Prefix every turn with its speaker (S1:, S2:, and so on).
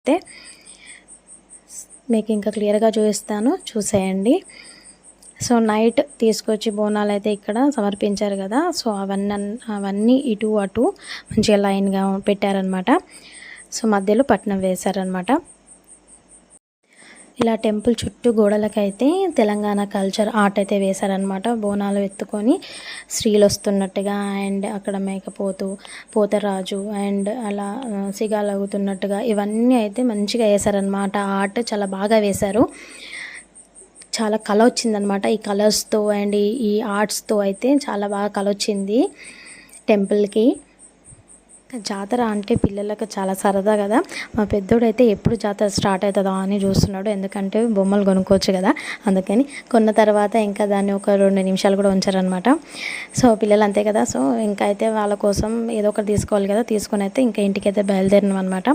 S1: అయితే మీకు ఇంకా క్లియర్గా చూపిస్తాను, చూసేయండి. సో నైట్ తీసుకొచ్చి బోనాలు అయితే ఇక్కడ సమర్పించారు కదా. సో అవన్నీ ఇటు అటు మంచిగా లైన్గా పెట్టారనమాట. సో మధ్యలో పట్నం వేశారనమాట. ఇలా టెంపుల్ చుట్టూ గోడలకైతే తెలంగాణ కల్చర్ ఆర్ట్ అయితే వేశారనమాట. బోనాలు ఎత్తుకొని స్త్రీలు వస్తున్నట్టుగా అండ్ అక్కడ మేకపోతు పోతరాజు అండ్ అలా సిగాలగుతున్నట్టుగా ఇవన్నీ అయితే మంచిగా వేశారనమాట. ఆర్ట్ చాలా బాగా వేశారు. చాలా కళ వచ్చిందనమాట ఈ కలర్స్తో అండ్ ఈ ఆర్ట్స్తో అయితే చాలా బాగా కళ వచ్చింది టెంపుల్కి. జాతర అంటే పిల్లలకు చాలా సరదా కదా. మా పెద్దోడైతే ఎప్పుడు జాతర స్టార్ట్ అవుతుందా అని చూస్తున్నాడు, ఎందుకంటే బొమ్మలు కొనుక్కోవచ్చు కదా. అందుకని కొన్న తర్వాత ఇంకా దాన్ని ఒక 2 నిమిషాలు కూడా ఉంచారనమాట. సో పిల్లలు అంతే కదా. సో ఇంకా అయితే వాళ్ళ కోసం ఏదో ఒకటి తీసుకోవాలి కదా. తీసుకొని అయితే ఇంకా ఇంటికైతే బయలుదేరినాం అనమాట.